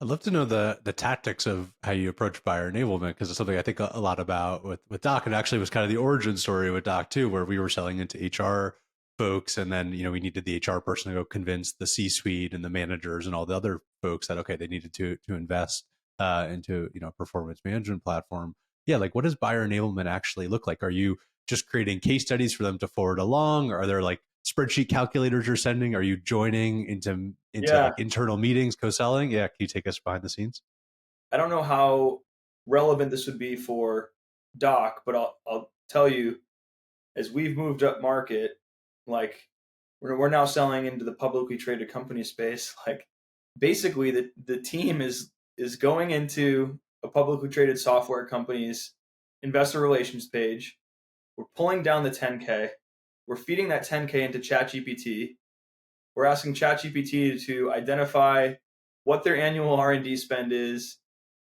I'd love to know the tactics of how you approach buyer enablement because it's something I think a lot about with Doc. It actually was kind of the origin story with Doc too, where we were selling into HR folks, and then we needed the HR person to go convince the C-suite and the managers and all the other folks that okay they needed to invest into a performance management platform. Yeah, like what does buyer enablement actually look like? Are you just creating case studies for them to forward along? Are there like spreadsheet calculators you're sending? Are you joining into Yeah, like internal meetings, co-selling? Yeah, can you take us behind the scenes? I don't know how relevant this would be for Doc, but I'll tell you, as we've moved up market, like we're now selling into the publicly traded company space. Like basically, the team is going into a publicly traded software company's investor relations page. We're pulling down the 10K. We're feeding that 10K into ChatGPT. We're asking ChatGPT to identify what their annual R&D spend is,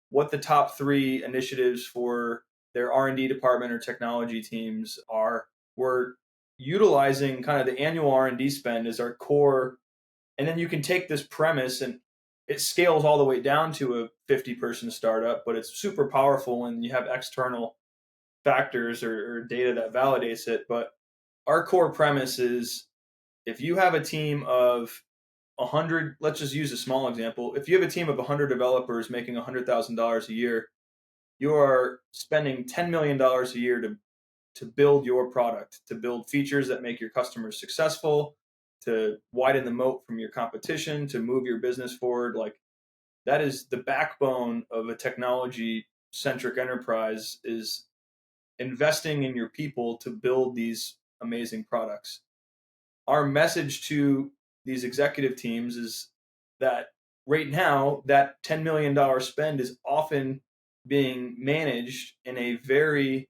what the top three initiatives for their R&D department or technology teams are. We're utilizing kind of the annual R&D spend as our core, and then you can take this premise and it scales all the way down to a 50-person startup, but it's super powerful when you have external factors or data that validates it. But our core premise is if you have a team of 100, let's just use a small example. If you have a team of 100 developers making $100,000 a year, you are spending $10 million dollars a year to build your product, to build features that make your customers successful, to widen the moat from your competition, to move your business forward. Like that is the backbone of a technology centric enterprise is investing in your people to build these amazing products. Our message to these executive teams is that right now that $10 million spend is often being managed in a very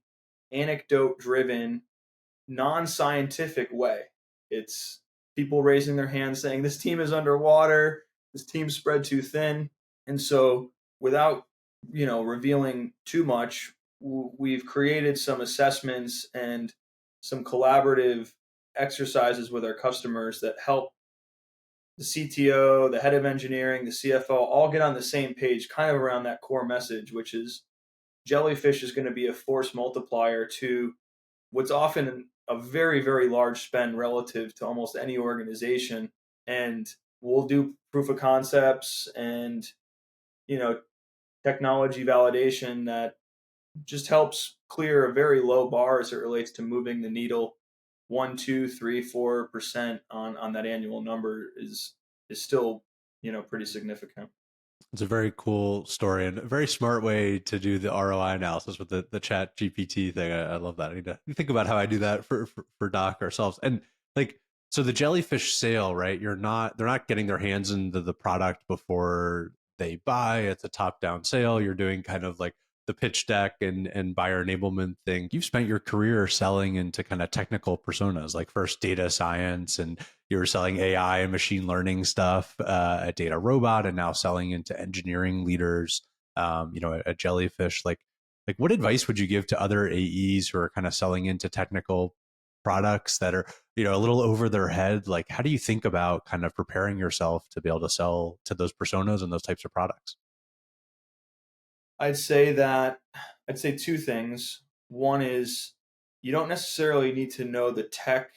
anecdote driven, non-scientific way. It's people raising their hands saying this team is underwater, this team's spread too thin. And so without revealing too much, we've created some assessments and some collaborative exercises with our customers that help the CTO, the head of engineering, the CFO all get on the same page kind of around that core message, which is Jellyfish is going to be a force multiplier to what's often a very, very large spend relative to almost any organization. And we'll do proof of concepts and, you know, technology validation that just helps clear a very low bar as it relates to moving the needle. 1, 2, 3, 4% on that annual number is still pretty significant. It's a very cool story and a very smart way to do the ROI analysis with the chat GPT thing. I love that. I need to think about how I do that for Doc ourselves. And like, so the jellyfish sale, right? They're not getting their hands into the product before they buy. It's a top down sale. You're doing kind of like the pitch deck and buyer enablement thing. You've spent your career selling into kind of technical personas, like first data science, and you were selling AI and machine learning stuff at Data Robot, and now selling into engineering leaders. At Jellyfish. Like, what advice would you give to other AEs who are kind of selling into technical products that are a little over their head? Like, how do you think about kind of preparing yourself to be able to sell to those personas and those types of products? I'd say that I'd say two things. One is you don't necessarily need to know the tech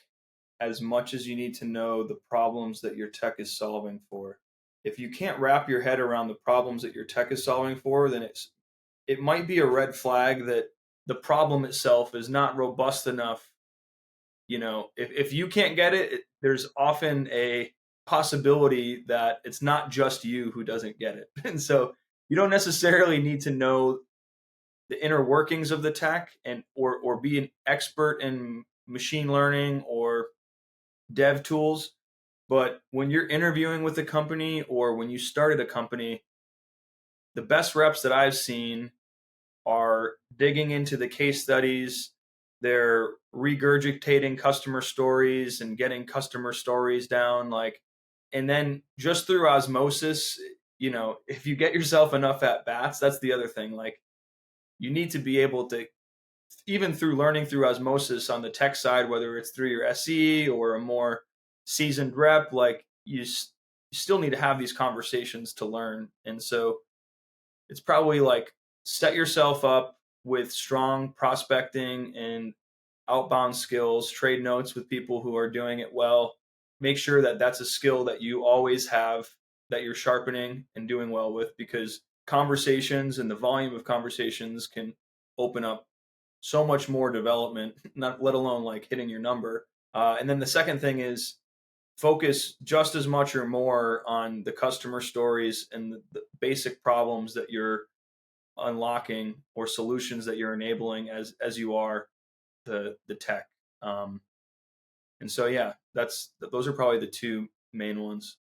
as much as you need to know the problems that your tech is solving for. If you can't wrap your head around the problems that your tech is solving for, then it might be a red flag that the problem itself is not robust enough. If you can't get there's often a possibility that it's not just you who doesn't get it. And so you don't necessarily need to know the inner workings of the tech or be an expert in machine learning or dev tools. But when you're interviewing with a company or when you started a company, the best reps that I've seen are digging into the case studies. They're regurgitating customer stories and getting customer stories down. And then just through osmosis, if you get yourself enough at bats, that's the other thing. Like, you need to be able to, even through learning through osmosis on the tech side, whether it's through your SE or a more seasoned rep, like you still need to have these conversations to learn. And so it's probably like set yourself up with strong prospecting and outbound skills, trade notes with people who are doing it well. Make sure that that's a skill that you always have, that you're sharpening and doing well with, because conversations and the volume of conversations can open up so much more development, not let alone like hitting your number. And then the second thing is focus just as much or more on the customer stories and the basic problems that you're unlocking or solutions that you're enabling as you are the tech. And so yeah, that's those are probably the two main ones.